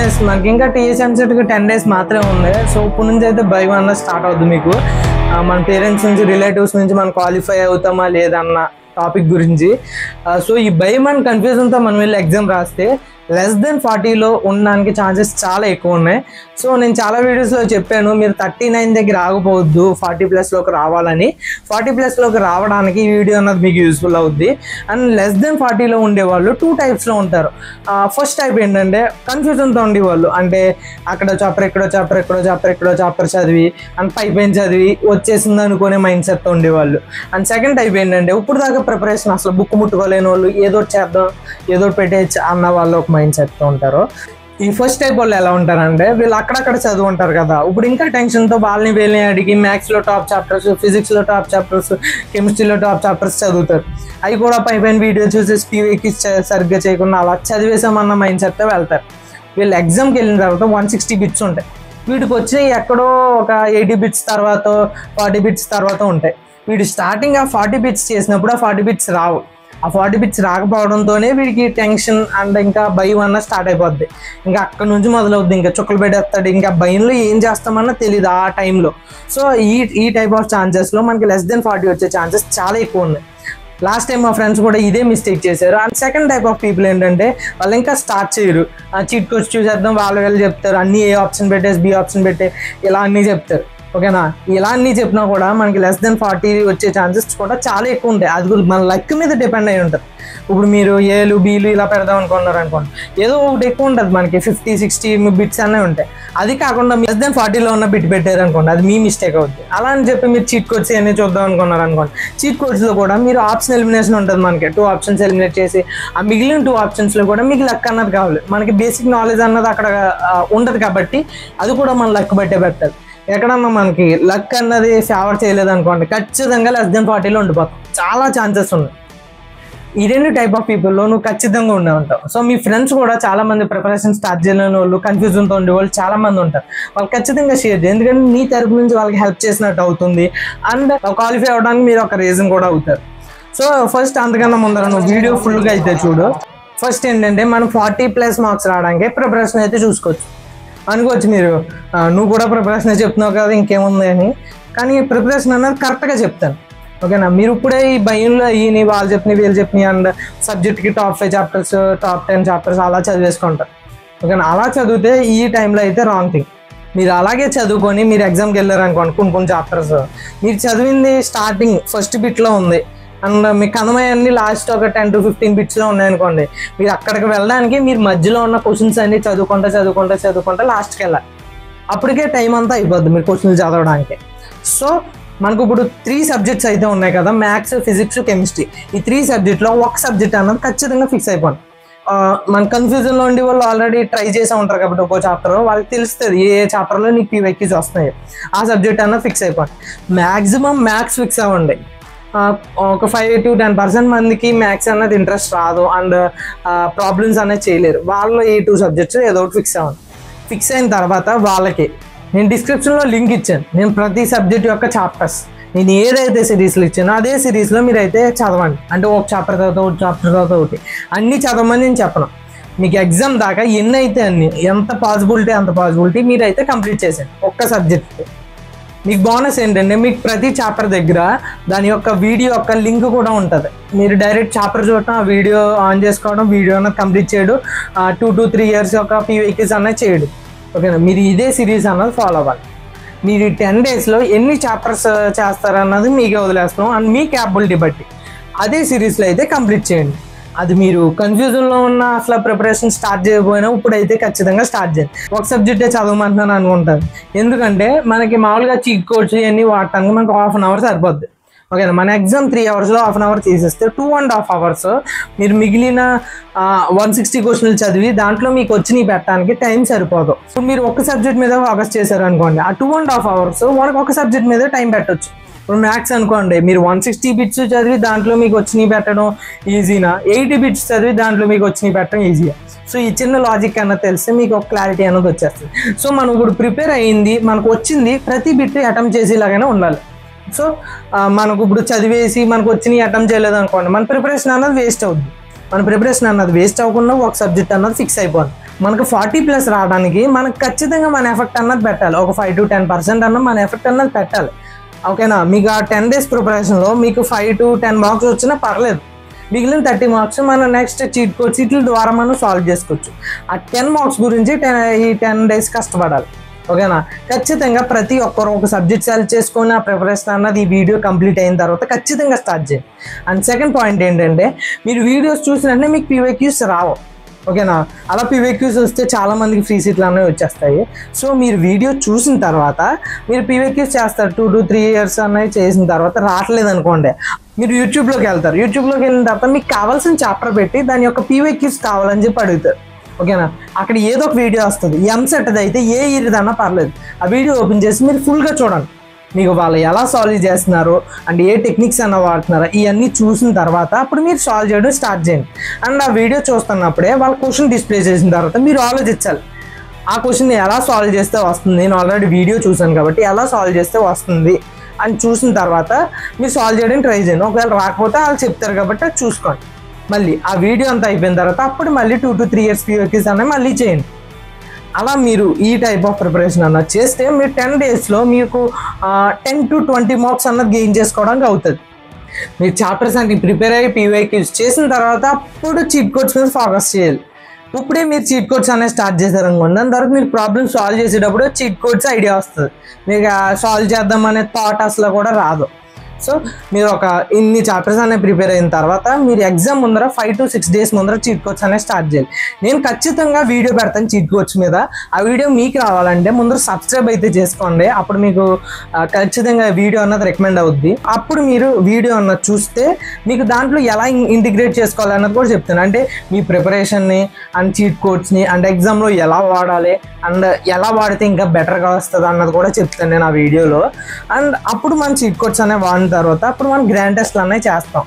Days మనకి ఇంకా టీఎస్ఎంసెట్కి 10 days మాత్రమే ఉంది. సో ఇప్పుడు నుంచి అయితే బై వన్ స్టార్ట్ అవుతుంది మీకు. మన పేరెంట్స్ నుంచి రిలేటివ్స్ నుంచి మనం క్వాలిఫై అవుతామా లేదన్న టాపిక్ గురించి. సో ఈ భయం అండ్ కన్ఫ్యూజన్తో మనం వెళ్ళి ఎగ్జామ్ రాస్తే less than 40లో ఉండడానికి ఛాన్సెస్ చాలా ఎక్కువ ఉన్నాయి. సో నేను చాలా వీడియోస్లో చెప్పాను, మీరు 39 దగ్గర ఆగిపోవద్దు, 40+లోకి రావాలని. 40+లోకి రావడానికి ఈ వీడియో అన్నది మీకు యూస్ఫుల్ అవుద్ది. అండ్ less than 40లో ఉండేవాళ్ళు 2 typesలో ఉంటారు. ఫస్ట్ టైప్ ఏంటంటే కన్ఫ్యూజన్తో ఉండేవాళ్ళు, అంటే అక్కడ చాప్టర్ ఎక్కడో చాప్టర్ ఎక్కడో చాప్టర్ ఎక్కడో చాప్టర్ చదివి అండ్ పైపైన చదివి వచ్చేసింది అనుకునే మైండ్ సెట్తో ఉండేవాళ్ళు. అండ్ సెకండ్ టైప్ ఏంటంటే ఇప్పుడు దాకా ప్రిపరేషన్ అసలు బుక్ ముట్టుకోలేని వాళ్ళు, ఏదో చేద్దాం ఏదో పెట్టేయచ్చు అన్న వాళ్ళు ఒక మైండ్ సెట్తో ఉంటారు. ఈ ఫస్ట్ టైప్ వాళ్ళు ఎలా ఉంటారంటే వీళ్ళు అక్కడక్కడ చదువు ఉంటారు కదా, ఇప్పుడు ఇంకా టెన్షన్తో వాళ్ళని వీళ్ళని అడిగి మ్యాథ్స్లో టాప్ చాప్టర్స్, ఫిజిక్స్లో టాప్ చాప్టర్స్, కెమిస్ట్రీలో టాప్ చాప్టర్స్ చదువుతారు. అవి కూడా పైపైన వీడియో చూసి స్పీకి సరిగ్గా చేయకుండా అలా చదివేసామన్న మైండ్ సెట్తో వెళ్తారు. వీళ్ళు ఎగ్జామ్కి వెళ్ళిన తర్వాత 160 బిట్స్ ఉంటాయి, వీటికి వచ్చి ఎక్కడో ఒక 80 బిట్స్ తర్వాత 40 బిట్స్ తర్వాత ఉంటాయి. వీడు స్టార్టింగ్ ఆ 40 బిట్స్ చేసినప్పుడు ఆ 40 బిట్స్ రావు. ఆ 40 బిట్స్ రాకపోవడంతోనే వీడికి టెన్షన్ అండ్ ఇంకా భయం అన్న స్టార్ట్ అయిపోద్ది. ఇంకా అక్కడ నుంచి మొదలవుద్ది, ఇంకా చుక్కలు పెట్టేస్తాడు, ఇంకా భయంలో ఏం చేస్తామన్నా తెలియదు ఆ టైంలో. సో ఈ టైప్ ఆఫ్ ఛాన్సెస్లో మనకి less than 40 వచ్చే ఛాన్సెస్ చాలా ఎక్కువ ఉన్నాయి. లాస్ట్ టైం మా ఫ్రెండ్స్ కూడా ఇదే మిస్టేక్ చేశారు. And second type of people ఏంటంటే వాళ్ళు ఇంకా స్టార్ట్ చేయరు, చీట్ కోడ్స్ చూసేద్దాం వాళ్ళు చెప్తారు, అన్నీ ఏ ఆప్షన్ పెట్టేసి బి ఆప్షన్ పెట్టే ఇలా అన్నీ చెప్తారు. ఓకేనా, ఇలా అన్నీ చెప్పినా కూడా మనకి less than 40 వచ్చే ఛాన్సెస్ కూడా చాలా ఎక్కువ ఉంటాయి. అది కూడా మన లక్ మీద డిపెండ్ అయి ఉంటుంది. ఇప్పుడు మీరు ఏలు బీలు ఇలా పెడదాం అనుకున్నారు అనుకోండి, ఏదో ఒకటి ఎక్కువ ఉంటుంది, మనకి 50-60 బిట్స్ అనే ఉంటాయి. అది కాకుండా less than 40లో ఉన్న బిట్ పెట్టారు అనుకోండి, అది మీ మిస్టేక్ అవుతుంది. అలా అని చెప్పి మీరు చీట్ కోడ్స్ అన్నీ చూద్దాం అనుకున్నారు అనుకోండి, చీట్ కోడ్స్లో కూడా మీరు ఆప్షన్ ఎలిమినేషన్ ఉంటుంది. మనకి 2 ఆప్షన్స్ ఎలిమినేట్ చేసి ఆ మిగిలిన 2 ఆప్షన్స్లో కూడా మీకు లక్ అన్నది కావాలి. మనకి బేసిక్ నాలెడ్జ్ అన్నది అక్కడ ఉండదు కాబట్టి అది కూడా మన లక్ బట్టే పెట్టాలి. ఎక్కడన్నా మనకి లక్ అన్నది ఫేవర్ చేయలేదు అనుకోండి, ఖచ్చితంగా less than 40లో ఉండిపోతాం, చాలా ఛాన్సెస్ ఉన్నాయి. ఈ 2 టైప్ ఆఫ్ పీపుల్లో నువ్వు ఖచ్చితంగా ఉండే ఉంటావు. సో మీ ఫ్రెండ్స్ కూడా చాలా మంది ప్రిపరేషన్ స్టార్ట్ చేయలేని వాళ్ళు, కన్ఫ్యూజన్తో ఉండే వాళ్ళు చాలా మంది ఉంటారు. వాళ్ళు ఖచ్చితంగా షేర్ చేయండి, ఎందుకంటే నీ తరపు నుంచి వాళ్ళకి హెల్ప్ చేసినట్టు అవుతుంది. అండ్ క్వాలిఫై అవ్వడానికి మీరు ఒక రీజన్ కూడా అవుతారు. సో ఫస్ట్ అంతకన్నా ముందర నువ్వు వీడియో ఫుల్గా అయితే చూడు. ఫస్ట్ ఏంటంటే మనం 40+ మార్క్స్ రావడానికి ప్రిపరేషన్ అయితే చూసుకోవచ్చు. అనుకోవచ్చు మీరు, నువ్వు కూడా ప్రిపరేషన్ చెప్తున్నావు కదా ఇంకేముంది అని. కానీ ప్రిపరేషన్ అన్నది కరెక్ట్గా చెప్తాను, ఓకేనా. మీరు ఇప్పుడే ఈ భయంలో ఈయన వాళ్ళు చెప్పినవి వీళ్ళు చెప్పినవి అండ్ సబ్జెక్ట్కి టాప్ 5 చాప్టర్స్ టాప్ 10 చాప్టర్స్ అలా చదివేసుకుంటారు, ఓకేనా. అలా చదివితే ఈ టైంలో అయితే రాంగ్ థింగ్. మీరు అలాగే చదువుకొని మీరు ఎగ్జామ్కి వెళ్ళారు అనుకోండి, కొన్ని చాప్టర్స్ మీరు చదివింది స్టార్టింగ్ ఫస్ట్ బిట్లో ఉంది అండ్ మీకు అన్నీ లాస్ట్ ఒక 10 to 15 బిట్స్లో ఉన్నాయనుకోండి, మీరు అక్కడికి వెళ్ళడానికి మీరు మధ్యలో ఉన్న క్వశ్చన్స్ అన్నీ చదువుకుంటా లాస్ట్కి వెళ్ళాలి. అప్పటికే టైం అంతా అయిపోద్ది మీరు క్వశ్చన్స్ చదవడానికి. సో మనకు ఇప్పుడు 3 సబ్జెక్ట్స్ అయితే ఉన్నాయి కదా, మ్యాథ్స్, ఫిజిక్స్, కెమిస్ట్రీ. ఈ 3 సబ్జెక్ట్లో ఒక సబ్జెక్ట్ అన్నది ఖచ్చితంగా ఫిక్స్ అయిపోండి. మన కన్ఫ్యూజన్లో ఉండి వాళ్ళు ఆల్రెడీ ట్రై చేసి ఉంటారు కాబట్టి ఒక్కో చాప్టర్ వాళ్ళకి తెలుస్తుంది ఏ చాప్టర్లో నీకు PYQs వస్తున్నాయి, ఆ సబ్జెక్ట్ అన్నది ఫిక్స్ అయిపోండి. మ్యాక్సిమం మ్యాథ్స్ ఫిక్స్ అవ్వండి. ఒక 5 to 10% మందికి మ్యాథ్స్ అన్నది ఇంట్రెస్ట్ రాదు అండ్ ప్రాబ్లమ్స్ అనేది చేయలేరు. వాళ్ళు ఈ 2 సబ్జెక్ట్స్ ఏదో ఒకటి ఫిక్స్ అవ్వండి. ఫిక్స్ అయిన తర్వాత వాళ్ళకి నేను డిస్క్రిప్షన్లో లింక్ ఇచ్చాను, నేను ప్రతి సబ్జెక్ట్ యొక్క చాప్టర్స్ నేను ఏదైతే సిరీస్లో ఇచ్చానో అదే సిరీస్లో మీరైతే చదవండి. అంటే ఒక చాప్టర్ తర్వాత ఒకటి అన్నీ చదవమని నేను చెప్పను. మీకు ఎగ్జామ్ దాకా ఎన్ని అయితే అన్ని, ఎంత పాసిబిలిటీ మీరైతే కంప్లీట్ చేసేయండి ఒక్క సబ్జెక్ట్. మీకు బోనస్ ఏంటంటే మీకు ప్రతి చాప్టర్ దగ్గర దాని యొక్క వీడియో యొక్క లింక్ కూడా ఉంటుంది. మీరు డైరెక్ట్ చాప్టర్ చూడటం, ఆ వీడియో ఆన్ చేసుకోవడం, వీడియో అన్నది కంప్లీట్ చేయడం, 2 to 3 years యొక్క PYQs అన్నది చేయడం, ఓకేనా. మీరు ఇదే సిరీస్ అన్నది ఫాలో అవ్వాలి. మీరు 10 daysలో ఎన్ని చాప్టర్స్ చేస్తారన్నది మీకే వదిలేస్తాం అండ్ మీ క్యాపబిలిటీ బట్టి అదే సిరీస్లో అయితే కంప్లీట్ చేయండి. అది మీరు కన్ఫ్యూజన్లో ఉన్న అసలు ప్రిపరేషన్ స్టార్ట్ చేయకపోయినా ఇప్పుడైతే ఖచ్చితంగా స్టార్ట్ చేయండి. ఒక సబ్జెక్టే చదవమంటున్నాను అనుకుంటారు, ఎందుకంటే మనకి మామూలుగా చీట్ కోడ్స్ ఇవన్నీ వాడటానికి మనకు 1/2 hour సరిపోద్ది, ఓకేనా. మన ఎగ్జామ్ 3 hours లో 1/2 hour తీసేస్తే 2.5 hours మీరు మిగిలిన 160 క్వశ్చన్లు చదివి దాంట్లో మీకు వచ్చినవి పెట్టడానికి టైం సరిపోదు. ఇప్పుడు మీరు ఒక సబ్జెక్ట్ మీద ఫోకస్ చేశారు అనుకోండి, ఆ 2.5 hours వాళ్ళకి ఒక సబ్జెక్ట్ మీద టైం పెట్టవచ్చు. ఇప్పుడు మ్యాథ్స్ అనుకోండి, మీరు 160 బిట్స్ చదివి దాంట్లో మీకు వచ్చినవి పెట్టడం ఈజీనా, 80 బిట్స్ చదివి దాంట్లో మీకు వచ్చినవి పెట్టడం ఈజీగా. సో ఈ చిన్న లాజిక్ అన్నది తెలిస్తే మీకు ఒక క్లారిటీ అన్నది వచ్చేస్తుంది. సో మనం ఇప్పుడు ప్రిపేర్ అయ్యింది, మనకు వచ్చింది ప్రతి బిట్ అటెంప్ట్ చేసేలాగానే ఉండాలి. సో మనకు ఇప్పుడు చదివేసి మనకు వచ్చినవి అటెంప్ట్ చేయలేదు అనుకోండి, మన ప్రిపరేషన్ అన్నది వేస్ట్ అవుద్ది. మన ప్రిపరేషన్ అన్నది వేస్ట్ అవ్వకుండా ఒక సబ్జెక్ట్ అన్నది ఫిక్స్ అయిపోవాలి. మనకు 40+ రావడానికి మనకు ఖచ్చితంగా మన ఎఫెక్ట్ అన్నది పెట్టాలి. ఒక 5 to 10% అన్న మన ఎఫెక్ట్ అన్నది పెట్టాలి. ఓకేనా? మీకు ఆ 10 days ప్రిపరేషన్లో మీకు 5 to 10 మార్క్స్ వచ్చినా పర్లేదు. మిగిలిన 30 మార్క్స్ మనం నెక్స్ట్ చీట్ కోడ్స్ వీటి ద్వారా మనం సాల్వ్ చేసుకోవచ్చు. ఆ 10 మార్క్స్ గురించి ఈ 10 days కష్టపడాలి. ఓకేనా? ఖచ్చితంగా ప్రతి ఒక్కరు ఒక సబ్జెక్ట్ సెలెక్ట్ చేసుకొని ఆ ప్రిపరేషన్ అన్నది ఈ వీడియో కంప్లీట్ అయిన తర్వాత ఖచ్చితంగా స్టార్ట్ చేయండి. అండ్ సెకండ్ పాయింట్ ఏంటంటే, మీరు వీడియోస్ చూసినట్టే మీకు PYQs రావు. ఓకేనా? అలా PYQs వస్తే చాలామందికి ఫ్రీ సీట్లు అనేవి వచ్చేస్తాయి. సో మీరు వీడియో చూసిన తర్వాత మీరు PYQs చేస్తారు. 2 to 3 years అనేవి చేసిన తర్వాత రావట్లేదు అనుకోండి, మీరు యూట్యూబ్లోకి వెళ్తారు. యూట్యూబ్లోకి వెళ్ళిన తర్వాత మీకు కావాల్సిన చాప్టర్ పెట్టి దాని యొక్క PYQs కావాలని చెప్పి అడుగుతారు. ఓకేనా? అక్కడ ఏదో ఒక వీడియో వస్తుంది. ఎంసెట్ది అయితే ఏ ఇయర్దన్నా పర్లేదు, ఆ వీడియో ఓపెన్ చేసి మీరు ఫుల్గా చూడండి. మీకు వాళ్ళు ఎలా సాల్వ్ చేస్తున్నారు అండ్ ఏ టెక్నిక్స్ అన్న వాడుతున్నారో ఇవన్నీ చూసిన తర్వాత అప్పుడు మీరు సాల్వ్ చేయడం స్టార్ట్ చేయండి. అండ్ ఆ వీడియో చూస్తున్నప్పుడే వాళ్ళ క్వశ్చన్ డిస్ప్లే చేసిన తర్వాత మీరు ఆలోచించాలి, ఆ క్వశ్చన్ని ఎలా సాల్వ్ చేస్తే వస్తుంది. నేను ఆల్రెడీ వీడియో చూసాను కాబట్టి ఎలా సాల్వ్ చేస్తే వస్తుంది అని చూసిన తర్వాత మీరు సాల్వ్ చేయడానికి ట్రై చేయండి. ఒకవేళ రాకపోతే వాళ్ళు చెప్తారు కాబట్టి అది చూసుకోండి. మళ్ళీ ఆ వీడియో అంతా అయిపోయిన తర్వాత అప్పుడు మళ్ళీ 2 to 3 years PYQs అనేవి మళ్ళీ చేయండి. అలా మీరు ఈ టైప్ ఆఫ్ ప్రిపరేషన్ అన్నది చేస్తే మీరు 10 daysలో మీకు 10 to 20 మార్క్స్ అన్నది గెయిన్ చేసుకోవడానికి అవుతుంది. మీరు చాప్టర్స్ అన్ని ప్రిపేర్ అయ్యి PYQs చేసిన తర్వాత అప్పుడు చీట్ కోడ్స్ మీద ఫోకస్ చేయాలి. ఇప్పుడే మీరు చీట్ కోడ్స్ అనేది స్టార్ట్ చేశారనుకోండి, దాని తర్వాత మీరు ప్రాబ్లమ్ సాల్వ్ చేసేటప్పుడు చీట్ కోడ్స్ ఐడియా వస్తుంది. మీకు సాల్వ్ చేద్దామనే థాట్ అసలు కూడా రాదు. సో మీరు ఒక ఇన్ని చాప్టర్స్ అనేవి ప్రిపేర్ అయిన తర్వాత మీరు ఎగ్జామ్ ముందర 5 to 6 days ముందర చీట్ కోడ్స్ అనేవి స్టార్ట్ చేయాలి. నేను ఖచ్చితంగా వీడియో పెడతాను చీట్ కోడ్స్ మీద. ఆ వీడియో మీకు రావాలంటే ముందర సబ్స్క్రైబ్ అయితే చేసుకోండి. అప్పుడు మీకు ఖచ్చితంగా వీడియో అన్నది రికమెండ్ అవుద్ది. అప్పుడు మీరు వీడియో అన్నది చూస్తే మీకు దాంట్లో ఎలా ఇంటిగ్రేట్ చేసుకోవాలి అన్నది కూడా చెప్తాను. అంటే మీ ప్రిపరేషన్ని అండ్ చీట్ కోడ్స్ని అండ్ ఎగ్జామ్లో ఎలా వాడాలి అండ్ ఎలా వాడితే ఇంకా బెటర్గా వస్తుంది అన్నది కూడా చెప్తాను నేను ఆ వీడియోలో. అండ్ అప్పుడు మన చీట్ కోడ్స్ అనేవి వాడిన తర్వాత అప్పుడు మనం గ్రాండ్ టెస్ట్లు అనేవి చేస్తాం.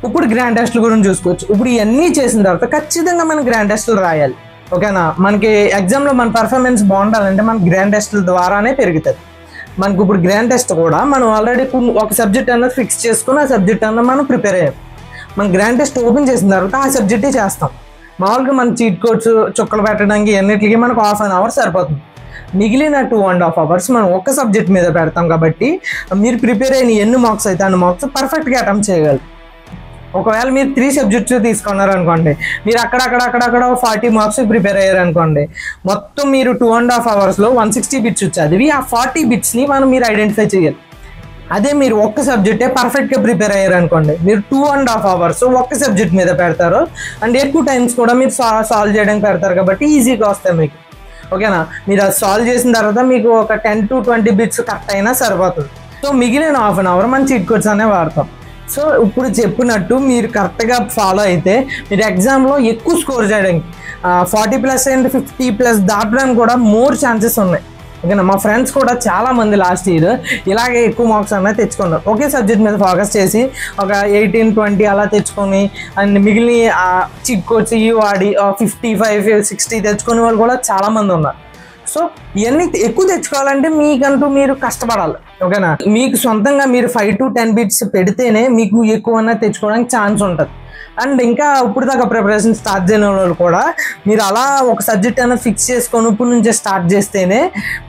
ఇప్పుడు గ్రాండ్ టెస్ట్ల గురించి చూసుకోవచ్చు. ఇప్పుడు ఇవన్నీ చేసిన తర్వాత ఖచ్చితంగా మనం గ్రాండ్ టెస్ట్లు రాయాలి. ఓకేనా? మనకి ఎగ్జామ్లో మన పర్ఫార్మెన్స్ బాగుండాలంటే మన గ్రాండ్ టెస్ట్ల ద్వారానే పెరుగుతుంది. మనకు ఇప్పుడు గ్రాండ్ టెస్ట్ కూడా మనం ఆల్రెడీ ఒక సబ్జెక్ట్ అన్నది ఫిక్స్ చేసుకుని ఆ సబ్జెక్ట్ అన్నది మనం ప్రిపేర్ అయ్యాం. మన గ్రాండ్ టెస్ట్ ఓపెన్ చేసిన తర్వాత ఆ సబ్జెక్టే చేస్తాం. మామూలుగా మన చీట్ కోడ్స్ చుక్కలు పెట్టడానికి అన్నిటికీ మనకు 1/2 hour సరిపోతుంది. మిగిలిన 2.5 hours మనం ఒక్క సబ్జెక్ట్ మీద పెడతాం కాబట్టి మీరు ప్రిపేర్ అయిన ఎన్ని మార్క్స్ అయితే అన్ని మార్క్స్ పర్ఫెక్ట్గా అటెంప్ట్ చేయగలరు. ఒకవేళ మీరు 3 subjects తీసుకున్నారనుకోండి, మీరు అక్కడక్కడ 40 మార్క్స్ ప్రిపేర్ అయ్యారనుకోండి, మొత్తం మీరు 2.5 hours 160 bits చదివి ఆ 40 bitsని మీరు ఐడెంటిఫై చేయాలి. అదే మీరు ఒక్క సబ్జెక్టే పర్ఫెక్ట్గా ప్రిపేర్ అయ్యారనుకోండి, మీరు 2.5 hours ఒక్క సబ్జెక్ట్ మీద పెడతారు అండ్ ఎక్కువ టైమ్స్ కూడా మీరు సాల్వ్ చేయడానికి పెడతారు కాబట్టి ఈజీగా వస్తాయి మీకు. ఓకేనా? మీరు అది సాల్వ్ చేసిన తర్వాత మీకు ఒక 10 to 20 bits కరెక్ట్ అయినా సరిపోతుంది. సో మిగిలిన 1/2 hour మన చీట్ కోడ్స్ అనేవి వాడతాం. సో ఇప్పుడు చెప్పినట్టు మీరు కరెక్ట్గా ఫాలో అయితే మీరు ఎగ్జామ్లో ఎక్కువ స్కోర్ చేయడానికి 40+ and 50+ దాటడానికి కూడా మోర్ ఛాన్సెస్ ఉన్నాయి. ఓకేనా? మా ఫ్రెండ్స్ కూడా చాలామంది లాస్ట్ ఇయర్ ఇలాగే ఎక్కువ మార్క్స్ అనేది తెచ్చుకున్నారు. ఒకే సబ్జెక్ట్ మీద ఫోకస్ చేసి ఒక 18, 20 అలా తెచ్చుకొని అండ్ మిగిలిన చీట్ కోడ్స్ వాడి 55, 60 తెచ్చుకునే వాళ్ళు కూడా చాలామంది ఉన్నారు. సో ఇవన్నీ ఎక్కువ తెచ్చుకోవాలంటే మీకంటూ మీరు కష్టపడాలి. ఓకేనా? మీకు సొంతంగా మీరు 5 to 10 bits పెడితేనే మీకు ఎక్కువ తెచ్చుకోవడానికి ఛాన్స్ ఉంటుంది. అండ్ ఇంకా ఇప్పుడు దాకా ప్రిపరేషన్ స్టార్ట్ చేయని వాళ్ళు కూడా మీరు అలా ఒక సబ్జెక్ట్ అనేది ఫిక్స్ చేసుకొని ఇప్పుడు నుంచే స్టార్ట్ చేస్తేనే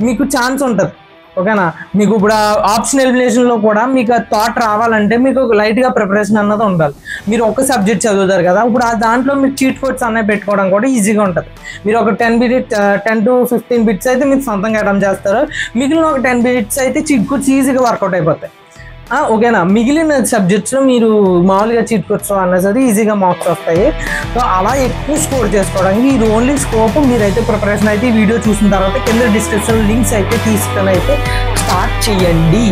మీకు ఛాన్స్ ఉంటుంది. ఓకేనా? మీకు ఇప్పుడు ఆప్షన్ ఎలిమినేషన్లో కూడా మీకు ఆ థాట్ రావాలంటే మీకు లైట్గా ప్రిపరేషన్ అన్నది ఉండాలి. మీరు ఒక సబ్జెక్ట్ చదువుతారు కదా, ఇప్పుడు ఆ దాంట్లో మీరు చీట్ కోడ్స్ అనేవి పెట్టుకోవడం కూడా ఈజీగా ఉంటుంది. మీరు ఒక 10 to 15 bits అయితే మీరు సొంతంగా అటెంప్ట్ చేస్తారు. మిగిలిన ఒక 10 bits అయితే చీట్ కోడ్స్ ఈజీగా వర్కౌట్ అయిపోతాయి. ఓకేనా? మిగిలిన సబ్జెక్ట్స్లో మీరు మామూలుగా చీట్ కోడ్స్ అన్నా సరే ఈజీగా మార్క్స్ వస్తాయి. సో అలా ఎక్కువ స్కోర్ చేసుకోవడానికి ఇది ఓన్లీ స్కోప్. మీరైతే ప్రిపరేషన్ అయితే ఈ వీడియో చూసిన తర్వాత కింద డిస్క్రిప్షన్ లింక్స్ అయితే తీసుకొని అయితే స్టార్ట్ చేయండి.